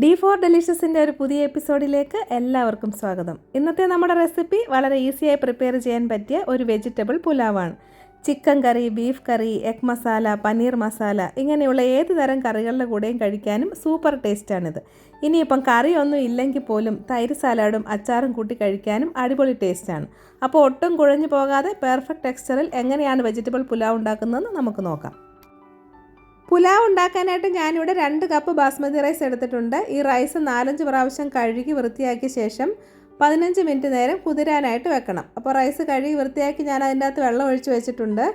D4 ഡെലിഷ്യസിൻ്റെ ഒരു പുതിയ എപ്പിസോഡിലേക്ക് എല്ലാവർക്കും സ്വാഗതം. ഇന്നത്തെ നമ്മുടെ റെസിപ്പി വളരെ ഈസിയായി പ്രിപ്പയർ ചെയ്യാൻ പറ്റിയ ഒരു വെജിറ്റബിൾ പുലാവാണ്. ചിക്കൻ കറി, ബീഫ് കറി, എഗ് മസാല, പനീർ മസാല ഇങ്ങനെയുള്ള ഏത് തരം കറികളുടെ കൂടെയും കഴിക്കാനും സൂപ്പർ ടേസ്റ്റാണിത്. ഇനിയിപ്പം കറിയൊന്നും ഇല്ലെങ്കിൽ പോലും തൈര് സാലാഡും അച്ചാറും കൂട്ടി കഴിക്കാനും അടിപൊളി ടേസ്റ്റാണ്. അപ്പോൾ ഒട്ടും കുഴഞ്ഞു പോകാതെ പെർഫെക്റ്റ് ടെക്സ്ചറിൽ എങ്ങനെയാണ് വെജിറ്റബിൾ പുലാവ് ഉണ്ടാക്കുന്നതെന്ന് നമുക്ക് നോക്കാം. പുലാവ് ഉണ്ടാക്കാനായിട്ട് ഞാനിവിടെ 2 കപ്പ് ബാസ്മതി റൈസ് എടുത്തിട്ടുണ്ട്. ഈ റൈസ് 4-5 പ്രാവശ്യം കഴുകി വൃത്തിയാക്കിയ ശേഷം 15 മിനിറ്റ് നേരം കുതിരാനായിട്ട് വെക്കണം. അപ്പോൾ റൈസ് കഴുകി വൃത്തിയാക്കി ഞാൻ അതിൻ്റെ അകത്ത് വെള്ളം ഒഴിച്ച് വെച്ചിട്ടുണ്ട്.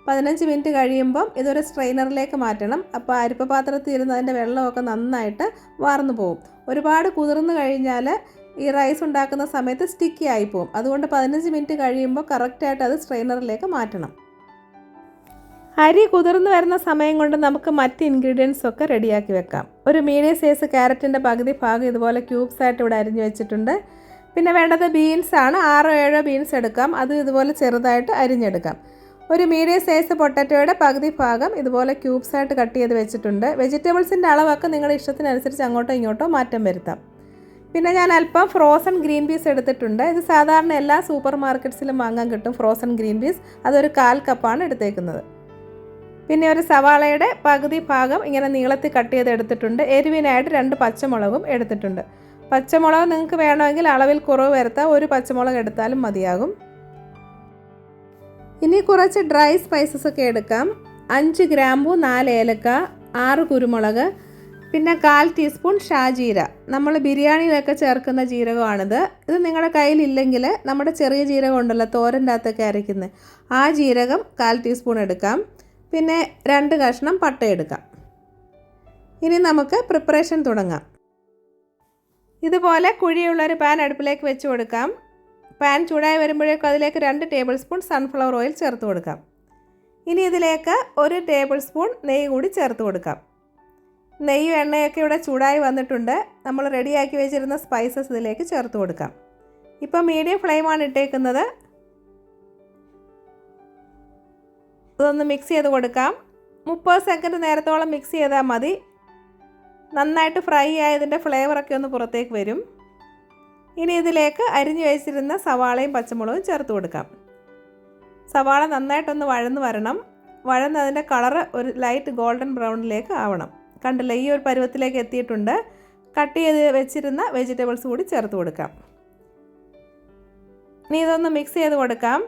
15 മിനിറ്റ് കഴിയുമ്പം ഇതൊരു സ്ട്രെയിനറിലേക്ക് മാറ്റണം. അപ്പോൾ അരിപ്പ പാത്രത്തിൽ ഇരുന്ന് അതിൻ്റെ വെള്ളമൊക്കെ നന്നായിട്ട് വാർന്നു പോകും. ഒരുപാട് കുതിർന്ന് കഴിഞ്ഞാൽ ഈ റൈസ് ഉണ്ടാക്കുന്ന സമയത്ത് സ്റ്റിക്കി ആയിപ്പോവും. അതുകൊണ്ട് 15 മിനിറ്റ് കഴിയുമ്പോൾ കറക്റ്റായിട്ട് അത് സ്ട്രെയിനറിലേക്ക് മാറ്റണം. അരി കുതിർന്ന് വരുന്ന സമയം കൊണ്ട് നമുക്ക് മറ്റ് ഇൻഗ്രീഡിയൻസ് ഒക്കെ റെഡിയാക്കി വെക്കാം. ഒരു മീഡിയം സൈസ് ക്യാരറ്റിൻ്റെ പകുതി ഭാഗം ഇതുപോലെ ക്യൂബ്സ് ആയിട്ട് ഇവിടെ അരിഞ്ഞു വെച്ചിട്ടുണ്ട്. പിന്നെ വേണ്ടത് ബീൻസ് ആണ്. 6-7 ബീൻസ് എടുക്കാം. അതും ഇതുപോലെ ചെറുതായിട്ട് അരിഞ്ഞെടുക്കാം. ഒരു മീഡിയം സൈസ് പൊട്ടറ്റോയുടെ പകുതി ഭാഗം ഇതുപോലെ ക്യൂബ്സ് ആയിട്ട് കട്ട് ചെയ്ത് വെച്ചിട്ടുണ്ട്. വെജിറ്റബിൾസിൻ്റെ അളവൊക്കെ നിങ്ങളുടെ ഇഷ്ടത്തിനനുസരിച്ച് അങ്ങോട്ടോ ഇങ്ങോട്ടോ മാറ്റം വരുത്താം. പിന്നെ ഞാൻ അല്പം ഫ്രോസൺ ഗ്രീൻ പീസ് എടുത്തിട്ടുണ്ട്. ഇത് സാധാരണ എല്ലാ സൂപ്പർ മാർക്കറ്റ്സിലും വാങ്ങാൻ കിട്ടും ഫ്രോസൺ ഗ്രീൻ പീസ്. അതൊരു 1/4 കപ്പാണ് എടുത്തേക്കുന്നത്. പിന്നെ ഒരു സവാളയുടെ പകുതി ഭാഗം ഇങ്ങനെ നീളത്തിൽ കട്ട് ചെയ്ത് എടുത്തിട്ടുണ്ട്. എരിവിനായിട്ട് 2 പച്ചമുളകും എടുത്തിട്ടുണ്ട്. പച്ചമുളക് നിങ്ങൾക്ക് വേണമെങ്കിൽ അളവിൽ കുറവ് വരുത്താം. ഒരു പച്ചമുളക് എടുത്താലും മതിയാകും. ഇനി കുറച്ച് ഡ്രൈ സ്പൈസസ് ഒക്കെ എടുക്കാം. 5 ഗ്രാമ്പൂ, 4 ഏലക്ക, 6 കുരുമുളക്, പിന്നെ 1/4 ടീസ്പൂൺ ഷാജീര. നമ്മൾ ബിരിയാണിയിലൊക്കെ ചേർക്കുന്ന ജീരകമാണിത്. ഇത് നിങ്ങളുടെ കയ്യിലില്ലെങ്കിൽ നമ്മുടെ ചെറിയ ജീരകം ഉണ്ടല്ലോ തോരൻ്റെ അകത്തൊക്കെ അരയ്ക്കുന്നത്, ആ ജീരകം 1/4 ടീസ്പൂൺ എടുക്കാം. പിന്നെ 2 കഷ്ണം പട്ട എടുക്കാം. ഇനി നമുക്ക് പ്രിപ്പറേഷൻ തുടങ്ങാം. ഇതുപോലെ കുഴിയുള്ളൊരു പാൻ അടുപ്പിലേക്ക് വെച്ച് കൊടുക്കാം. പാൻ ചൂടായി വരുമ്പോഴേക്കും അതിലേക്ക് 2 ടേബിൾ സ്പൂൺ സൺഫ്ലവർ ഓയിൽ ചേർത്ത് കൊടുക്കാം. ഇനി ഇതിലേക്ക് 1 ടേബിൾ സ്പൂൺ നെയ്യ് കൂടി ചേർത്ത് കൊടുക്കാം. നെയ്യും എണ്ണയൊക്കെ ഇവിടെ ചൂടായി വന്നിട്ടുണ്ട്. നമ്മൾ റെഡിയാക്കി വെച്ചിരുന്ന സ്പൈസസ് ഇതിലേക്ക് ചേർത്ത് കൊടുക്കാം. ഇപ്പോൾ മീഡിയം ഫ്ലെയിമാണ് ഇട്ടേക്കുന്നത്. ഇതൊന്ന് മിക്സ് ചെയ്ത് കൊടുക്കാം. 30 സെക്കൻഡ് നേരത്തോളം മിക്സ് ചെയ്താൽ മതി. നന്നായിട്ട് ഫ്രൈ ആയതിൻ്റെ ഫ്ലേവറൊക്കെ ഒന്ന് പുറത്തേക്ക് വരും. ഇനി ഇതിലേക്ക് അരിഞ്ഞു വെച്ചിരുന്ന സവാളയും പച്ചമുളകും ചേർത്ത് കൊടുക്കാം. സവാള നന്നായിട്ടൊന്ന് വഴന്ന് വരണം. വഴന്നതിൻ്റെ കളറ് ഒരു ലൈറ്റ് ഗോൾഡൻ ബ്രൗണിലേക്ക് ആവണം. കണ്ടില്ല, ഈ ഒരു പരുവത്തിലേക്ക് എത്തിയിട്ടുണ്ട്. കട്ട് ചെയ്ത് വെച്ചിരുന്ന വെജിറ്റബിൾസ് കൂടി ചേർത്ത് കൊടുക്കാം. ഇനി ഇതൊന്ന് മിക്സ് ചെയ്ത് കൊടുക്കാം.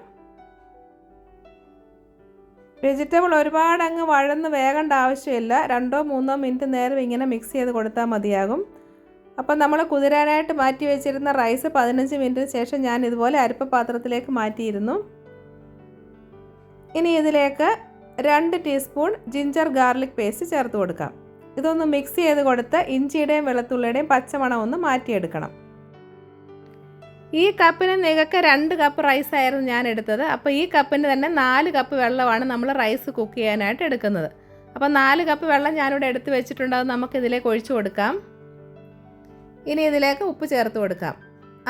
വെജിറ്റബിൾ ഒരുപാട് അങ്ങ് വഴന്ന് വേകേണ്ട ആവശ്യമില്ല. 2-3 മിനിറ്റ് നേരം ഇങ്ങനെ മിക്സ് ചെയ്ത് കൊടുത്താൽ മതിയാകും. അപ്പം നമ്മൾ കുതിരാനായിട്ട് മാറ്റി വെച്ചിരുന്ന റൈസ് 15 മിനിറ്റിന് ശേഷം ഞാൻ ഇതുപോലെ അരിപ്പ പാത്രത്തിലേക്ക് മാറ്റിയിരുന്നു. ഇനി ഇതിലേക്ക് 2 ടീസ്പൂൺ ജിഞ്ചർ ഗാർലിക് പേസ്റ്റ് ചേർത്ത് കൊടുക്കാം. ഇതൊന്ന് മിക്സ് ചെയ്ത് കൊടുത്ത് ഇഞ്ചിയുടെയും വെളുത്തുള്ളിയുടെയും പച്ചമണം ഒന്ന് മാറ്റിയെടുക്കണം. ഈ കപ്പിന് നിങ്ങൾക്ക് 2 കപ്പ് റൈസായിരുന്നു ഞാൻ എടുത്തത്. അപ്പോൾ ഈ കപ്പിന് തന്നെ 4 കപ്പ് വെള്ളമാണ് നമ്മൾ റൈസ് കുക്ക് ചെയ്യാനായിട്ട് എടുക്കുന്നത്. അപ്പോൾ 4 കപ്പ് വെള്ളം ഞാനിവിടെ എടുത്ത് വെച്ചിട്ടുണ്ട്. അത് നമുക്ക് ഇതിലേക്ക് ഒഴിച്ചു കൊടുക്കാം. ഇനി ഇതിലേക്ക് ഉപ്പ് ചേർത്ത് കൊടുക്കാം.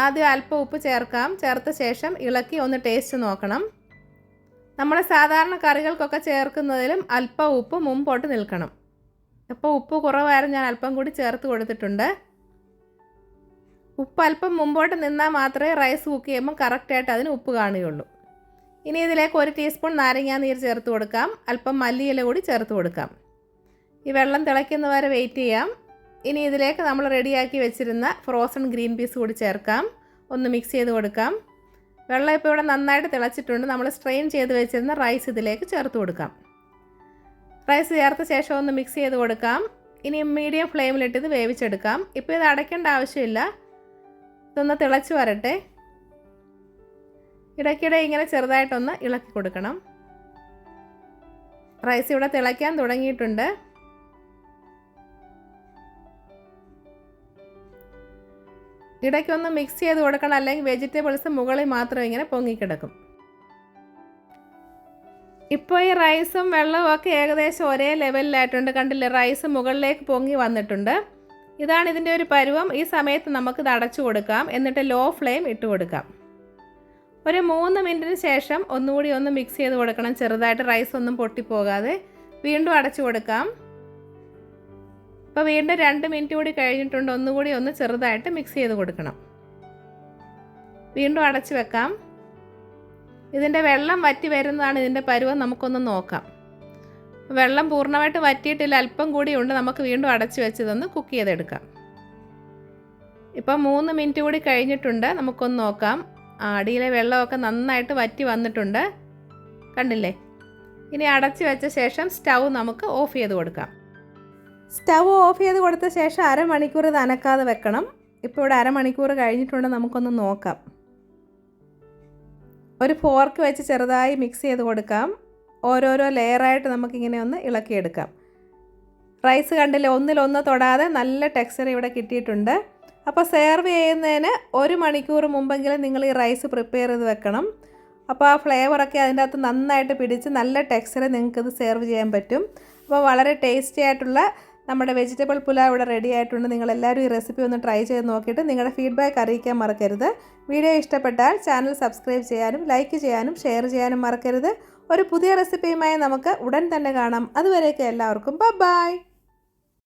ആദ്യം അല്പം ഉപ്പ് ചേർക്കാം. ചേർത്ത ശേഷം ഇളക്കി ഒന്ന് ടേസ്റ്റ് നോക്കണം. നമ്മൾ സാധാരണ കറികൾക്കൊക്കെ ചേർക്കുന്നതിലും അല്പം ഉപ്പ് മുമ്പോട്ട് നിൽക്കണം. അപ്പോൾ ഉപ്പ് കുറവായിരുന്നു, ഞാൻ അല്പം കൂടി ചേർത്ത് കൊടുത്തിട്ടുണ്ട്. ഉപ്പ് അല്പം മുമ്പോട്ട് നിന്നാൽ മാത്രമേ റൈസ് കുക്ക് ചെയ്യുമ്പോൾ കറക്റ്റായിട്ട് അതിന് ഉപ്പ് കാണുകയുള്ളൂ. ഇനി ഇതിലേക്ക് 1 ടീസ്പൂൺ നാരങ്ങാ നീര് ചേർത്ത് കൊടുക്കാം. അല്പം മല്ലിയില കൂടി ചേർത്ത് കൊടുക്കാം. ഈ വെള്ളം തിളയ്ക്കുന്നവരെ വെയിറ്റ് ചെയ്യാം. ഇനി ഇതിലേക്ക് നമ്മൾ റെഡിയാക്കി വെച്ചിരുന്ന ഫ്രോസൺ ഗ്രീൻ പീസ് കൂടി ചേർക്കാം. ഒന്ന് മിക്സ് ചെയ്ത് കൊടുക്കാം. വെള്ളം ഇപ്പോൾ ഇവിടെ നന്നായിട്ട് തിളച്ചിട്ടുണ്ട്. നമ്മൾ സ്ട്രെയിൻ ചെയ്ത് വെച്ചിരുന്ന റൈസ് ഇതിലേക്ക് ചേർത്ത് കൊടുക്കാം. റൈസ് ചേർത്ത ശേഷം ഒന്ന് മിക്സ് ചെയ്ത് കൊടുക്കാം. ഇനി മീഡിയം ഫ്ലെയിമിലിട്ട് ഇത് വേവിച്ചെടുക്കാം. ഇപ്പോൾ ഇത് അടയ്ക്കേണ്ട ആവശ്യമില്ല. ഇതൊന്ന് തിളച്ച് വരട്ടെ. ഇടയ്ക്കിടെ ഇങ്ങനെ ചെറുതായിട്ടൊന്ന് ഇളക്കി കൊടുക്കണം. റൈസ് ഇവിടെ തിളയ്ക്കാൻ തുടങ്ങിയിട്ടുണ്ട്. ഇടയ്ക്കൊന്ന് മിക്സ് ചെയ്ത് കൊടുക്കണം, അല്ലെങ്കിൽ വെജിറ്റബിൾസ് മുകളിൽ മാത്രം ഇങ്ങനെ പൊങ്ങിക്കിടക്കും. ഇപ്പോൾ ഈ റൈസും വെള്ളവും ഒക്കെ ഏകദേശം ഒരേ ലെവലിലായിട്ടുണ്ട്. കണ്ടില്ലേ, റൈസ് മുകളിലേക്ക് പൊങ്ങി വന്നിട്ടുണ്ട്. ഇതാണ് ഇതിൻ്റെ ഒരു പരുവം. ഈ സമയത്ത് നമുക്കിത് അടച്ചു കൊടുക്കാം. എന്നിട്ട് ലോ ഫ്ലെയിം ഇട്ട് കൊടുക്കാം. ഒരു 3 മിനിറ്റിന് ശേഷം ഒന്നുകൂടി ഒന്ന് മിക്സ് ചെയ്ത് കൊടുക്കണം. ചെറുതായിട്ട് റൈസ് ഒന്നും പൊട്ടിപ്പോകാതെ വീണ്ടും അടച്ചു കൊടുക്കാം. ഇപ്പോൾ വീണ്ടും 2 മിനിറ്റ് കൂടി കഴിഞ്ഞിട്ടുണ്ട്. ഒന്നുകൂടി ഒന്ന് ചെറുതായിട്ട് മിക്സ് ചെയ്ത് കൊടുക്കണം. വീണ്ടും അടച്ച് വെക്കാം. ഇതിൻ്റെ വെള്ളം വറ്റി വരുന്നതാണ് ഇതിൻ്റെ പരുവം. നമുക്കൊന്ന് നോക്കാം. വെള്ളം പൂർണ്ണമായിട്ട് വറ്റിയിട്ടില്ല, അല്പം കൂടിയുണ്ട്. നമുക്ക് വീണ്ടും അടച്ച് വെച്ചതൊന്ന് കുക്ക് ചെയ്തെടുക്കാം. ഇപ്പോൾ 3 മിനിറ്റ് കൂടി കഴിഞ്ഞിട്ടുണ്ട്. നമുക്കൊന്ന് നോക്കാം. അടിയിലെ വെള്ളമൊക്കെ നന്നായിട്ട് വറ്റി വന്നിട്ടുണ്ട്, കണ്ടില്ലേ? ഇനി അടച്ച് വെച്ച ശേഷം സ്റ്റൗ നമുക്ക് ഓഫ് ചെയ്ത് കൊടുക്കാം. സ്റ്റൗ ഓഫ് ചെയ്ത് കൊടുത്ത ശേഷം അരമണിക്കൂർ ഇത് അനക്കാതെ വെക്കണം. ഇപ്പോൾ ഇവിടെ അരമണിക്കൂർ കഴിഞ്ഞിട്ടുണ്ട്. നമുക്കൊന്ന് നോക്കാം. ഒരു ഫോർക്ക് വെച്ച് ചെറുതായി മിക്സ് ചെയ്ത് കൊടുക്കാം. ഓരോരോ ലെയറായിട്ട് നമുക്കിങ്ങനെ ഒന്ന് ഇളക്കിയെടുക്കാം. റൈസ് കണ്ടില്ലേ, ഒന്നിലൊന്ന് തൊടാതെ നല്ല ടെക്സ്ചർ ഇവിടെ കിട്ടിയിട്ടുണ്ട്. അപ്പോൾ സെർവ് ചെയ്യുന്നതിന് 1 മണിക്കൂർ മുമ്പെങ്കിലും നിങ്ങൾ ഈ റൈസ് പ്രിപ്പയർ ചെയ്ത് വെക്കണം. അപ്പോൾ ആ ഫ്ലേവറൊക്കെ അതിൻ്റെ അകത്ത് നന്നായിട്ട് പിടിച്ച് നല്ല ടെക്സ്ചർ നിങ്ങൾക്കിത് സെർവ് ചെയ്യാൻ പറ്റും. അപ്പോൾ വളരെ ടേസ്റ്റി ആയിട്ടുള്ള നമ്മുടെ വെജിറ്റബിൾ പുലാവ് ഇവിടെ റെഡി ആയിട്ടുണ്ട്. നിങ്ങളെല്ലാവരും ഈ റെസിപ്പി ഒന്ന് ട്രൈ ചെയ്ത് നോക്കിയിട്ട് നിങ്ങളുടെ ഫീഡ്ബാക്ക് അറിയിക്കാൻ മറക്കരുത്. വീഡിയോ ഇഷ്ടപ്പെട്ടാൽ ചാനൽ സബ്സ്ക്രൈബ് ചെയ്യാനും ലൈക്ക് ചെയ്യാനും ഷെയർ ചെയ്യാനും മറക്കരുത്. ഒരു പുതിയ റെസിപ്പിയുമായി നമുക്ക് ഉടൻ തന്നെ കാണാം. അതുവരേക്കും എല്ലാവർക്കും ബൈ.